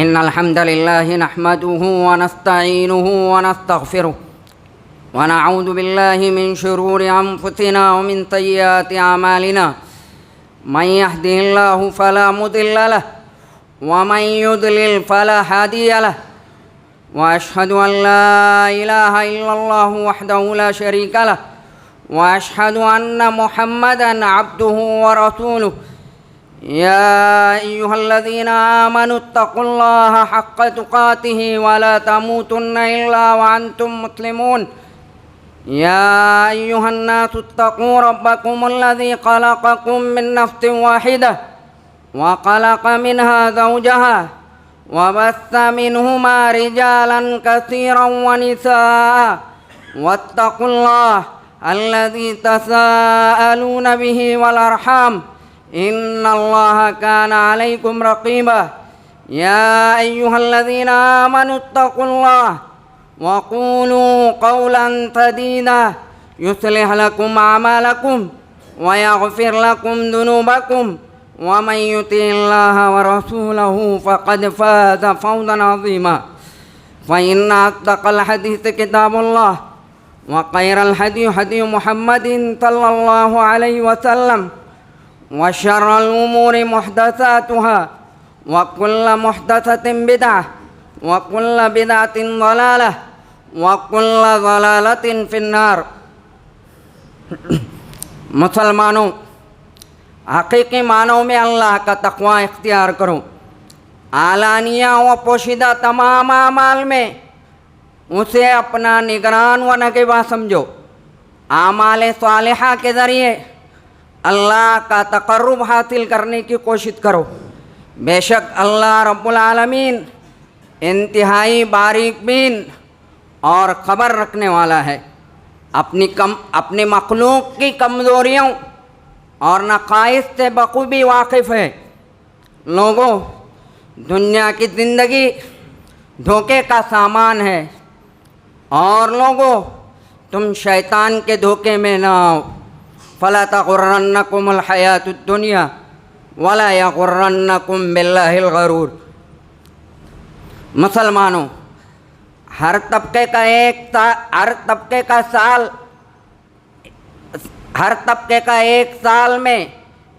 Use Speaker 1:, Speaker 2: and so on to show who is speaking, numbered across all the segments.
Speaker 1: إن الحمد لله نحمده ونستعينه ونستغفره ونعوذ بالله من شرور أنفسنا ومن سيئات أعمالنا من يهده الله فلا مضل له ومن يضلل فلا هادي له وأشهد أن لا إله إلا الله وحده لا شريك له وأشهد أن محمدًا عبده ورسوله يا أيها الذين آمنوا اتقوا الله حق تقاته ولا تموتن إلا وأنتم مسلمون يا أيها الناس اتقوا ربكم الذي خلقكم من نفس واحدة وخلق منها زوجها وبث منهما رجالا كثيرا ونساء واتقوا الله الذي تساءلون به والأرحام إن الله كان عليكم رقيبا يا أيها الذين آمنوا اتقوا الله وقولوا قولا سديدا يصلح لكم أعمالكم ويغفر لكم ذنوبكم ومن يطع الله ورسوله فقد فاز فوزا عظيما فإن أصدق الحديث كتاب الله وخير الهدي هدي محمد صلى الله عليه وسلم وشر الأمور محدثاتها وكل محدثة بدعة وكل بدعة ضلالة وكل ضلالة في النار. مسلمانوں، حقیقی معنوں میں اللہ کا تقوی اختیار کرو. اعلانیہ و پوشیدہ تمام اعمال میں اسے اپنا نگران و نگہباں سمجھو. اعمال صالحہ کے ذریعے اللہ کا تقرب حاصل کرنے کی کوشش کرو. بے شک اللہ رب العالمین انتہائی باریک بین اور خبر رکھنے والا ہے. اپنی مخلوق کی کمزوریوں اور نقائص سے بخوبی واقف ہے. لوگوں، دنیا کی زندگی دھوکے کا سامان ہے، اور لوگوں تم شیطان کے دھوکے میں نہ آؤ. فلا تغرنکم الحیات الدنیا ولا یغرنکم باللہ الغرور. مسلمانوں، ہر طبقے کا ایک سال میں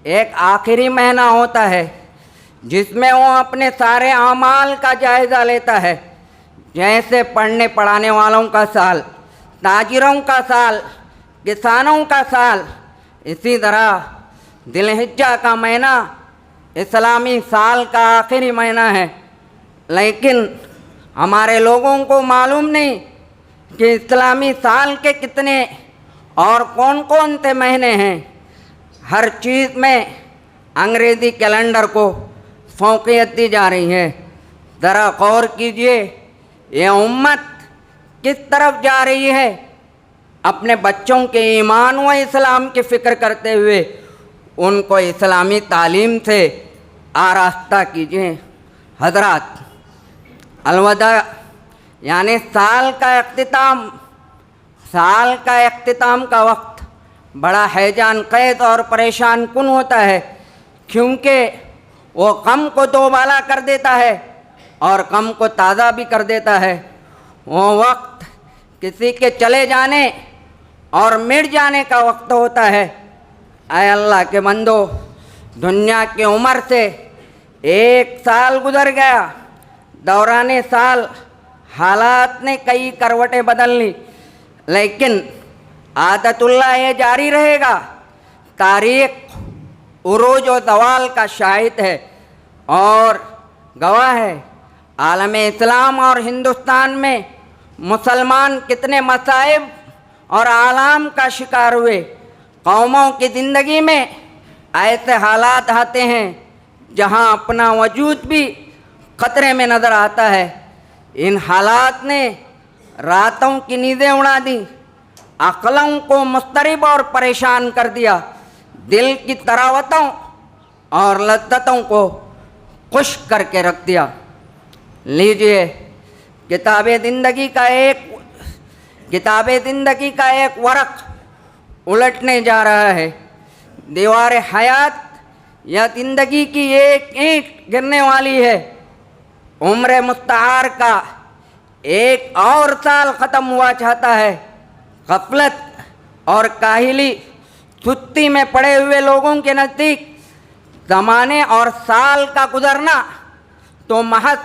Speaker 1: ایک آخری مہینہ ہوتا ہے جس میں وہ اپنے سارے اعمال کا جائزہ لیتا ہے. جیسے پڑھنے پڑھانے والوں کا سال، تاجروں کا سال، کسانوں کا سال، اسی طرح ذی الحجہ کا مہینہ اسلامی سال کا آخری مہینہ ہے. لیکن ہمارے لوگوں کو معلوم نہیں کہ اسلامی سال کے کتنے اور کون کون سے مہینے ہیں. ہر چیز میں انگریزی کیلنڈر کو فوقیت دی جا رہی ہے. ذرا غور کیجئے، یہ امت کس طرف جا رہی ہے. اپنے بچوں کے ایمان و اسلام کی فکر کرتے ہوئے ان کو اسلامی تعلیم سے آراستہ کیجئے. حضرات، الوداع یعنی سال کا اختتام کا وقت بڑا ہیجان خیز اور پریشان کن ہوتا ہے، کیونکہ وہ غم کو دوبالا کر دیتا ہے اور غم کو تازہ بھی کر دیتا ہے. وہ وقت کسی کے چلے جانے اور مٹ جانے کا وقت ہوتا ہے. اے اللہ کے بندو، دنیا کی عمر سے ایک سال گزر گیا. دوران سال حالات نے کئی کروٹیں بدل لی، لیکن عادت اللہ یہ جاری رہے گا. تاریخ عروج و زوال کا شاہد ہے اور گواہ ہے. عالم اسلام اور ہندوستان میں مسلمان کتنے مصائب اور آلام کا شکار ہوئے. قوموں کی زندگی میں ایسے حالات آتے ہیں جہاں اپنا وجود بھی خطرے میں نظر آتا ہے. ان حالات نے راتوں کی نیندیں اڑا دیں، عقلوں کو مضطرب اور پریشان کر دیا، دل کی تراوتوں اور لذتوں کو خشک کر کے رکھ دیا. لیجئے، کتاب زندگی کا ایک ورق الٹنے جا رہا ہے. دیوار حیات یا زندگی کی ایک اینٹ گرنے والی ہے. عمر مستعار کا ایک اور سال ختم ہوا چاہتا ہے. غفلت اور کاہلی سستی میں پڑے ہوئے لوگوں کے نزدیک زمانے اور سال کا گزرنا تو محض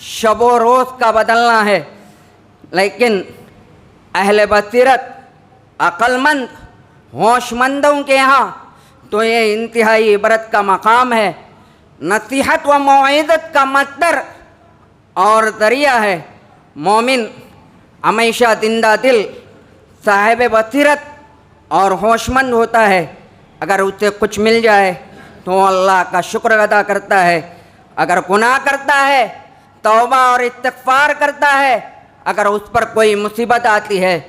Speaker 1: شب و روز کا بدلنا ہے، لیکن اہل بصیرت، عقل مند، ہوش مندوں کے یہاں تو یہ انتہائی عبرت کا مقام ہے، نصیحت و موعظت کا مصدر اور ذریعہ ہے. مومن ہمیشہ زندہ دل، صاحب بصیرت اور ہوش مند ہوتا ہے. اگر اسے کچھ مل جائے تو اللہ کا شکر ادا کرتا ہے، اگر گناہ کرتا ہے توبہ اور استغفار کرتا ہے، اگر اس پر کوئی مصیبت آتی ہے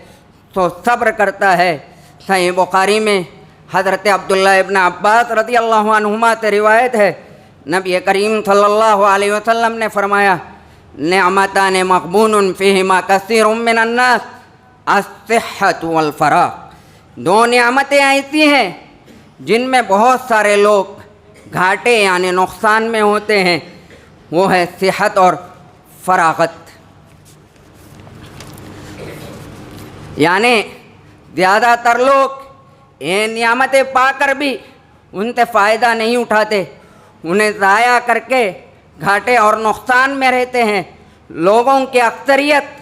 Speaker 1: تو صبر کرتا ہے. صحیح بخاری میں حضرت عبداللہ ابن عباس رضی اللہ عنہما سے روایت ہے، نبی کریم صلی اللہ علیہ وسلم نے فرمایا، نعمتان مغبون فیہما کثیر من الناس الصحۃ والفراغ. دو نعمتیں ایسی ہیں جن میں بہت سارے لوگ گھاٹے یعنی نقصان میں ہوتے ہیں، وہ ہے صحت اور فراغت. یعنی زیادہ تر لوگ یہ نعمتیں پا کر بھی ان سے فائدہ نہیں اٹھاتے، انہیں ضائع کر کے گھاٹے اور نقصان میں رہتے ہیں. لوگوں کی اکثریت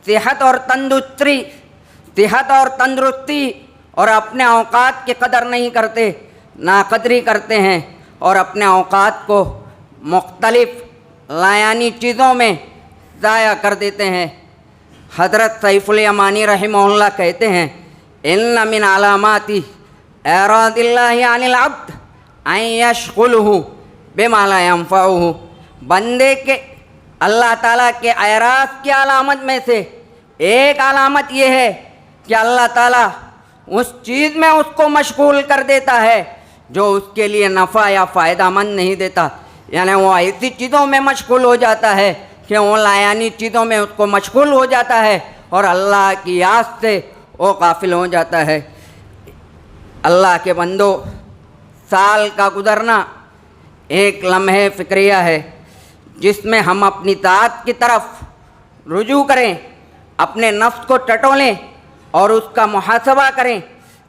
Speaker 1: صحت اور تندرستی اور اپنے اوقات کی قدر نہیں کرتے، ناقدری کرتے ہیں اور اپنے اوقات کو مختلف لایانی چیزوں میں ضائع کر دیتے ہیں. حضرت سیف الیمانی رحمہ اللہ کہتے ہیں، ان من علامات اعراض اللہ عن العبد ان یشغلہ بما لا ینفعہ. بندے کے اللہ تعالیٰ کے اعراض کی علامت میں سے ایک علامت یہ ہے کہ اللہ تعالیٰ اس چیز میں اس کو مشغول کر دیتا ہے جو اس کے لیے نفع یا فائدہ مند نہیں دیتا. یعنی وہ ایسی چیزوں میں مشغول ہو جاتا ہے کہ وہ لایانی چیزوں میں اس کو مشغول ہو جاتا ہے اور اللہ کی یاد سے وہ غافل ہو جاتا ہے. اللہ کے بندو، سال کا گزرنا ایک لمحے فکریہ ہے جس میں ہم اپنی ذات کی طرف رجوع کریں، اپنے نفس کو ٹٹولیں اور اس کا محاسبہ کریں.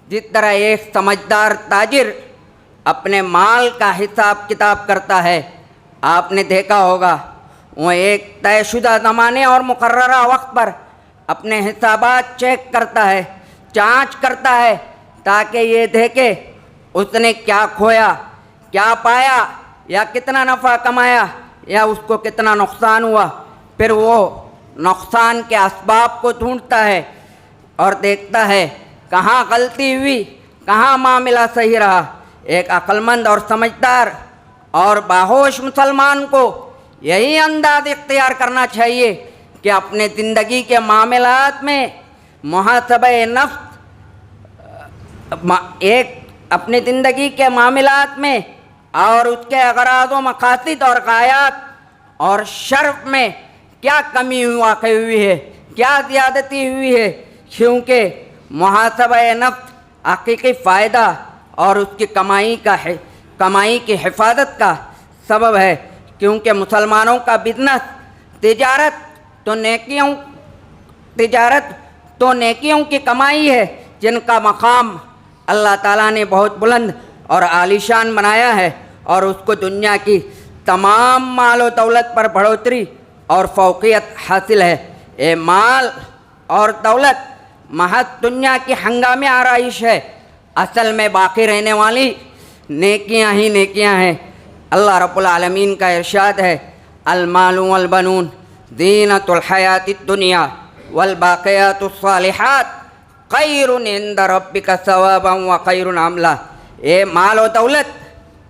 Speaker 1: جس طرح ایک سمجھدار تاجر اپنے مال کا حساب کتاب کرتا ہے، آپ نے دیکھا ہوگا وہ ایک طے شدہ زمانے اور مقررہ وقت پر اپنے حسابات چیک کرتا ہے، جانچ کرتا ہے تاکہ یہ دیکھے اس نے کیا کھویا، کیا پایا، یا کتنا نفع کمایا یا اس کو کتنا نقصان ہوا. پھر وہ نقصان کے اسباب کو ڈھونڈتا ہے اور دیکھتا ہے کہاں غلطی ہوئی، کہاں معاملہ صحیح رہا. ایک عقل مند اور سمجھدار اور باہوش مسلمان کو یہی انداز اختیار کرنا چاہیے کہ اپنے زندگی کے معاملات میں محاسبہ نفس، اپنی زندگی کے معاملات میں اور اس کے اغراض و مقاصد اور غایات اور شرف میں کیا کمی واقع ہوئی ہے، کیا زیادتی ہوئی ہے. کیونکہ محاسبہ نفس حقیقی فائدہ اور اس کی کمائی کی حفاظت کا سبب ہے. کیونکہ مسلمانوں کا بزنس تجارت تو نیکیوں کی کمائی ہے جن کا مقام اللہ تعالیٰ نے بہت بلند اور عالیشان بنایا ہے، اور اس کو دنیا کی تمام مال و دولت پر بڑھوتری اور فوقیت حاصل ہے. یہ مال اور دولت محض دنیا کی ہنگامی آرائش ہے، اصل میں باقی رہنے والی نیکیاں ہی نیکیاں ہیں. اللہ رب العالمین کا ارشاد ہے، المال والبنون زینۃ الحیات الدنیا والباقیات الصالحات خیر عند ربک ثوابا وخیر عملا. یہ مال و دولت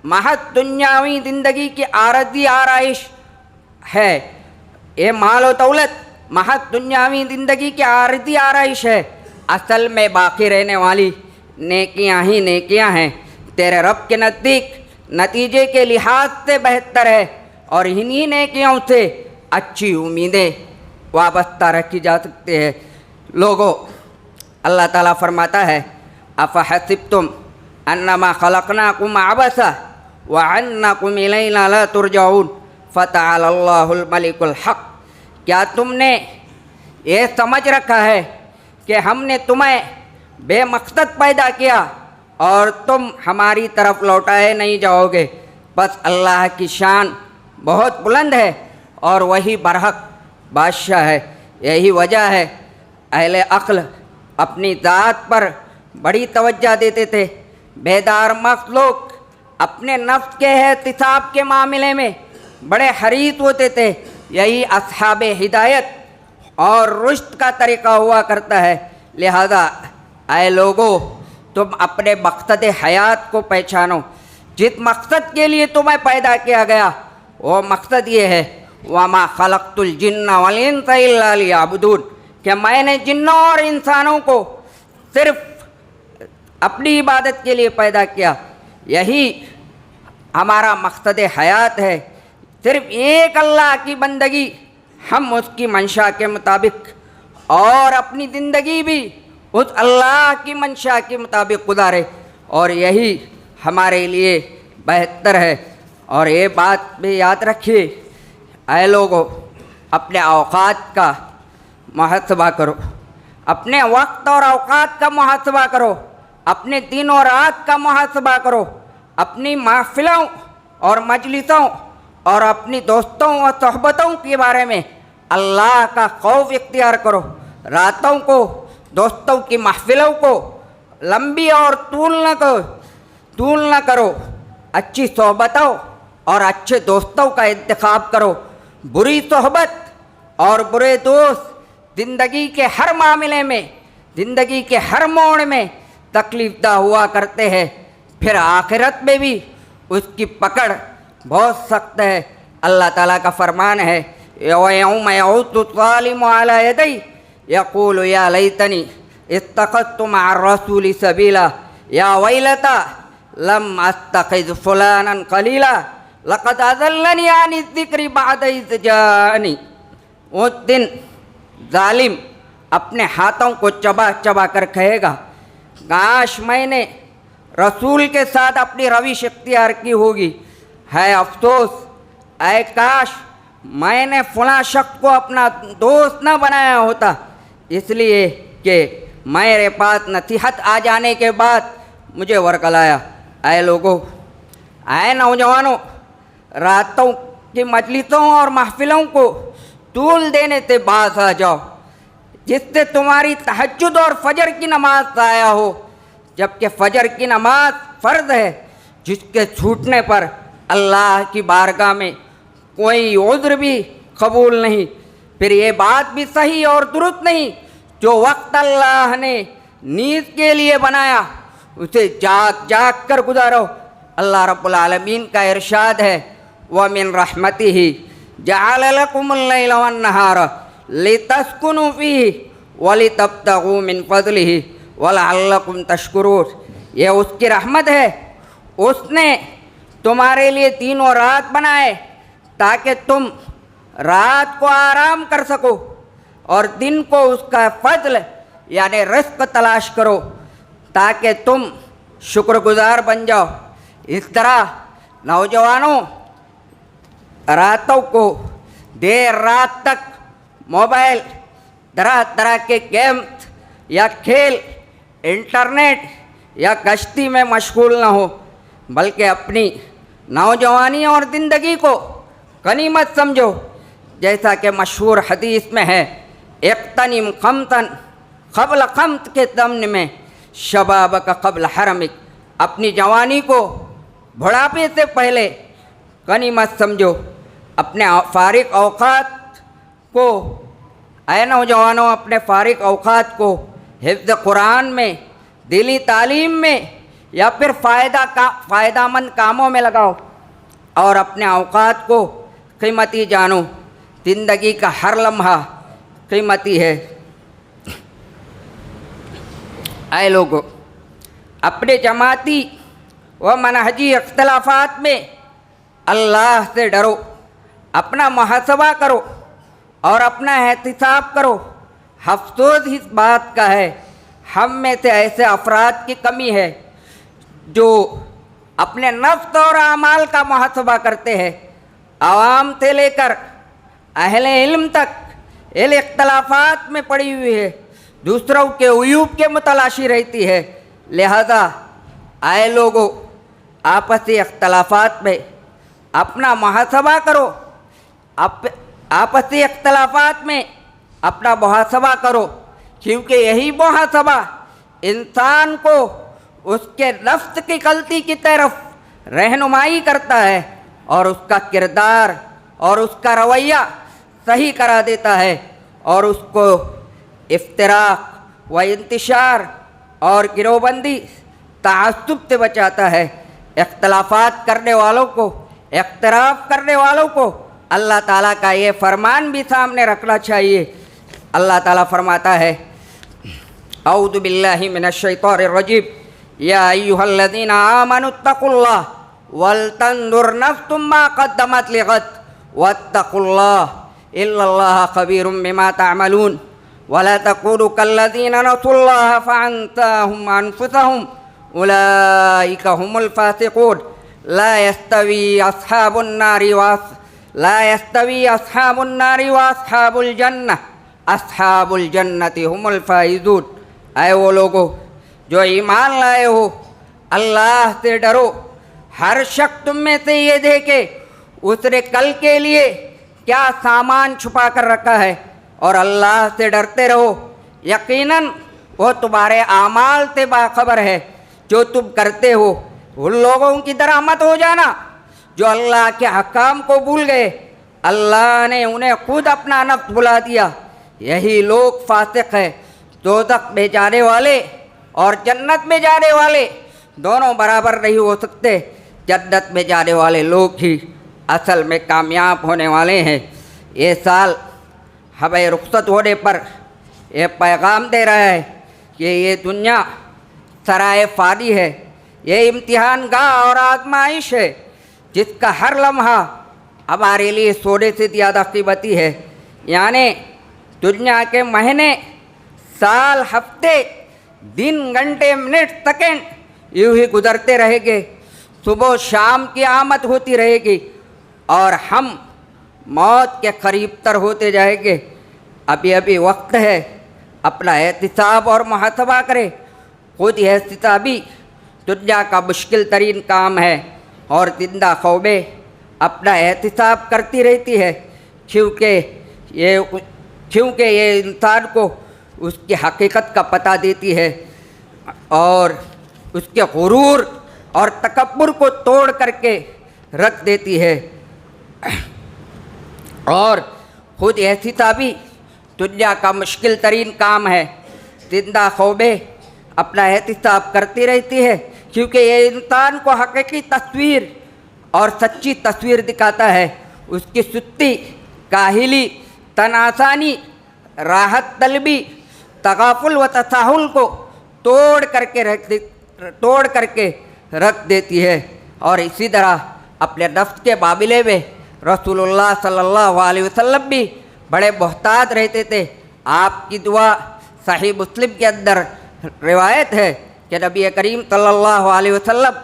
Speaker 1: محض دنیاوی زندگی کی عارضی آرائش ہے. یہ مال و دولت محض دنیاوی زندگی کی عارضی آرائش ہے، اصل میں باقی رہنے والی نیکیاں ہی نیکیاں ہیں. تیرے رب کے نزدیک نتیجے کے لحاظ سے بہتر ہے، اور انہی نیکیوں سے اچھی امیدیں وابستہ رکھی جا سکتی ہے. لوگو، اللہ تعالیٰ فرماتا ہے، افحسبتم انما خلقناکم عبثا وانکم الینا لا ترجعون فتعالی اللہ الملک الحق۔ کیا تم نے یہ سمجھ رکھا ہے کہ ہم نے تمہیں بے مقصد پیدا کیا اور تم ہماری طرف لوٹائے نہیں جاؤ گے؟ بس اللہ کی شان بہت بلند ہے اور وہی برحق بادشاہ ہے۔ یہی وجہ ہے اہل عقل اپنی ذات پر بڑی توجہ دیتے تھے۔ بیدار مخلوق اپنے نفس کے احتساب کے معاملے میں بڑے حریص ہوتے تھے۔ یہی اصحاب ہدایت اور رشد کا طریقہ ہوا کرتا ہے۔ لہذا اے لوگو، تم اپنے مقصد حیات کو پہچانو۔ جس مقصد کے لیے تمہیں پیدا کیا گیا وہ مقصد یہ ہے، وَمَا خَلَقْتُ الْجِنَّ وَالْإِنسَ إِلَّا لِيَعْبُدُونَ، کہ میں نے جنوں اور انسانوں کو صرف اپنی عبادت کے لیے پیدا کیا۔ یہی ہمارا مقصد حیات ہے، صرف ایک اللہ کی بندگی، ہم اس کی منشا کے مطابق اور اپنی زندگی بھی اس اللہ کی منشا کے مطابق گزارے، اور یہی ہمارے لیے بہتر ہے۔ اور یہ بات بھی یاد رکھیے اے لوگو، اپنے اوقات کا محاسبہ کرو، اپنے وقت اور اوقات کا محاسبہ کرو، اپنے دن اور رات کا محاسبہ کرو، اپنی محفلوں اور مجلسوں اور اپنی دوستوں و صحبتوں کے بارے میں اللہ کا خوف اختیار کرو۔ راتوں کو، دوستوں کی محفلوں کو لمبی اور طول نہ کرو۔ اچھی صحبتوں اور اچھے دوستوں کا انتخاب کرو۔ بری صحبت اور برے دوست زندگی کے ہر معاملے میں، زندگی کے ہر موڑ میں تکلیف دہ ہوا کرتے ہیں، پھر آخرت میں بھی اس کی پکڑ بہت سخت ہے۔ اللہ تعالیٰ کا فرمان ہے، وَيَوْمَ يَعُضُّ الظَّالِمُ عَلَىٰ يَدَيْهِ يَقُولُ يَا لَيْتَنِي اتَّخَذْتُ مَعَ الرَّسُولِ سَبِيلًا يَا وَيْلَتَىٰ لَمْ أَتَّخِذْ فُلَانًا خَلِيلًا لَقَدْ أَضَلَّنِي عَنِ الذِّكْرِ بَعْدَ إِذْ جَاءَنِي۔ اس دن ظالم اپنے ہاتھوں کو چبا چبا کر کہے گا، کاش میں نے رسول کے ساتھ اپنی روش اختیار کی ہوگی، ہے افسوس، اے کاش میں نے فلاں شخص کو اپنا دوست نہ بنایا ہوتا، اس لیے کہ میرے پاس نصیحت آ جانے کے بعد مجھے ورگلایا۔ اے لوگو، اے نوجوانوں، راتوں کی مجلسوں اور محفلوں کو طول دینے سے باز آ جاؤ، جس سے تمہاری تہجد اور فجر کی نماز ضائع ہو، جبکہ فجر کی نماز فرض ہے، جس کے چھوٹنے پر اللہ کی بارگاہ میں کوئی عذر بھی قبول نہیں۔ پھر یہ بات بھی صحیح اور درست نہیں، جو وقت اللہ نے نیند کے لیے بنایا اسے جاگ جاگ کر گزارو۔ اللہ رب العالمین کا ارشاد ہے، وَمِن رَحْمَتِهِ جَعَلَ لَكُمُ اللَّيْلَ وَالنَّهَارَ لِتَسْكُنُوا فِيهِ وَلِتَبْتَغُوا مِن فَضْلِهِ وَلَعَلَّكُمْ تَشْكُرُونَ۔ یہ اس کی رحمت ہے، اس نے تمہارے لیے دن و رات بنائے تاکہ تم رات کو آرام کر سکو اور دن کو اس کا فضل یعنی رزق تلاش کرو تاکہ تم شکر گزار بن جاؤ۔ اس طرح نوجوانوں، راتوں کو دیر رات تک موبائل، طرح طرح کے گیمز یا کھیل، انٹرنیٹ یا کشتی میں مشغول نہ ہو، بلکہ اپنی نوجوانی اور زندگی کو غنیمت سمجھو، جیسا کہ مشہور حدیث میں ہے، اقتنم خمسا قبل خمس کے ضمن میں شبابک قبل حرمک، اپنی جوانی کو بڑھاپے سے پہلے غنیمت سمجھو۔ اپنے فارغ اوقات کو، اے نوجوانوں، اپنے فارغ اوقات کو حفظ قرآن میں، دینی تعلیم میں یا پھر فائدہ مند کاموں میں لگاؤ، اور اپنے اوقات کو قیمتی جانو۔ زندگی کا ہر لمحہ قیمتی ہے۔ اے لوگو، اپنے جماعتی و منہجی اختلافات میں اللہ سے ڈرو، اپنا محاسبہ کرو اور اپنا احتساب کرو۔ افسوس اس بات کا ہے، ہم میں سے ایسے افراد کی کمی ہے جو اپنے نفس اور اعمال کا محاسبہ کرتے ہیں۔ عوام سے لے کر اہل علم تک ان اختلافات میں پڑی ہوئی ہے، دوسروں کے عیوب کے متلاشی رہتی ہے۔ لہذا آئے لوگوں، آپسی اختلافات میں اپنا محاسبہ کرو، آپسی اختلافات میں اپنا محاسبہ کرو، کیونکہ یہی محاسبہ انسان کو اس کے نفس کی غلطی کی طرف رہنمائی کرتا ہے اور اس کا کردار اور اس کا رویہ صحیح کرا دیتا ہے اور اس کو افتراق و انتشار اور گروہ بندی تعصب سے بچاتا ہے۔ اختلافات کرنے والوں کو، اختلاف کرنے والوں کو اللہ تعالیٰ کا یہ فرمان بھی سامنے رکھنا چاہیے۔ اللہ تعالیٰ فرماتا ہے، اعوذ باللہ من الشیطان الرجیم، یا ایھا الذین آمنوا اتقوا اللہ ولتنظر نفس ما قدمت لغد واتقوا اللہ ان اللہ خبیر بما تعملون ولا تکونوا کالذین نسوا اللہ فانساہم انفسہم اولئک هم الفاسقون لا يستوي اصحاب النار واصحاب الجنہ اصحاب الجنت هم الفائزون۔ اے وہ لوگو جو ایمان لائے ہو، اللہ سے ڈرو۔ ہر شخص تم میں سے یہ دیکھے اس نے کل کے لیے کیا سامان چھپا کر رکھا ہے، اور اللہ سے ڈرتے رہو، یقیناً وہ تمہارے اعمال سے باخبر ہے جو تم کرتے ہو۔ ان لوگوں کی طرح مت ہو جانا جو اللہ کے حکام کو بھول گئے، اللہ نے انہیں خود اپنا نفس بلا دیا۔ یہی لوگ فاسق ہیں۔ دوزخ میں جانے والے اور جنت میں جانے والے دونوں برابر نہیں ہو سکتے۔ جنت میں جانے والے لوگ ہی اصل میں کامیاب ہونے والے ہیں۔ یہ سال ہمیں رخصت ہونے پر یہ پیغام دے رہا ہے کہ یہ دنیا سرائے فانی ہے، یہ امتحان گاہ اور آزمائش ہے جس کا ہر لمحہ ہمارے لیے سونے سے زیادہ قیمتی ہے۔ یعنی دنیا کے مہینے، سال، ہفتے، دن، گھنٹے، منٹ، سیکنڈ یوں ہی گزرتے رہیں گے، صبح و شام کی آمد ہوتی رہے گی اور ہم موت کے قریب تر ہوتے جائیں گے۔ ابھی وقت ہے اپنا احتساب اور محاسبہ کرے۔ خود احتسابی دنیا کا مشکل ترین کام ہے اور زندہ قومیں اپنا احتساب کرتی رہتی ہے، کیونکہ یہ انسان کو اس کی حقیقت کا پتہ دیتی ہے اور اس کے غرور اور تکبر کو توڑ کر کے رکھ دیتی ہے۔ اور خود احتسابی دنیا کا مشکل ترین کام ہے۔ زندہ قومیں اپنا احتساب کرتی رہتی ہے کیونکہ یہ انسان کو حقیقی تصویر اور سچی تصویر دکھاتا ہے۔ اس کی سستی، کاہلی، تناسانی، راحت طلبی، تغافل و تساہل کو توڑ کر کے رکھ دیتی ہے۔ اور اسی طرح اپنے نفس کے معاملے میں رسول اللہ صلی اللہ علیہ وسلم بھی بڑے محتاط رہتے تھے۔ آپ کی دعا صحیح مسلم کے اندر روایت ہے کہ نبی کریم صلی اللہ علیہ وسلم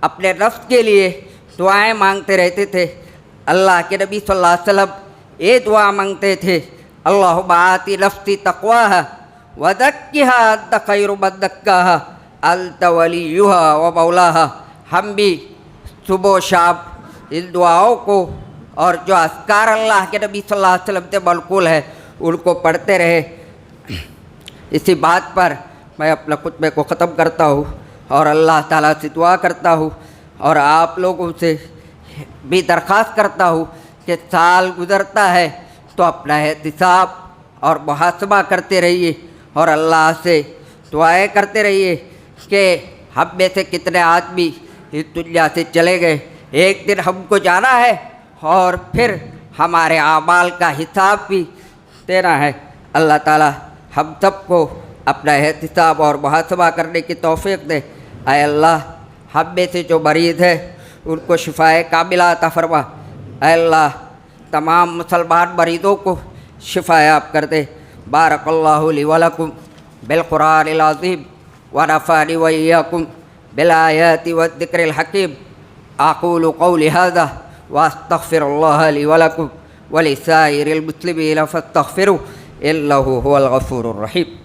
Speaker 1: اپنے نفس کے لیے دعائیں مانگتے رہتے تھے۔ اللہ کے نبی صلی اللہ علیہ وسلم یہ دعا مانگتے تھے، اللہم آتی نفسی تقواہا وزکھا انت خیر من زکاہا انت ولیہا و مولاہا۔ ہم بھی صبح و شام ان دعاؤں کو اور جو اذکار اللہ کے نبی صلی اللہ علیہ وسلم سے منقول ہے ان کو پڑھتے رہے۔ اسی بات پر میں اپنا خطبے کو ختم کرتا ہوں اور اللہ تعالیٰ سے دعا کرتا ہوں اور آپ لوگوں سے بھی درخواست کرتا ہوں کہ سال گزرتا ہے تو اپنا احتساب اور محاسبہ کرتے رہیے اور اللہ سے دعائیں کرتے رہیے کہ ہم میں سے کتنے آدمی اس دنیا سے چلے گئے، ایک دن ہم کو جانا ہے اور پھر ہمارے اعمال کا حساب بھی دینا ہے۔ اللہ تعالیٰ ہم سب کو اپنا احتساب اور محاسبہ کرنے کی توفیق دے۔ اے اللہ، ہم میں سے جو مریض ہے ان کو شفائے کاملہ عطا فرما۔ اے اللہ، تمام مسلمان مریضوں کو شفا یاب کر دے۔ بارک اللہ لی ولکم بالقرآن العظیم ونفعنی وإیاکم بالآیات والذکر الحکیم۔ اقول قولی ھذا واستغفر اللہ لی ولکم ولسائر المسلمین فاستغفروہ انہ هو الغفور الرحیم.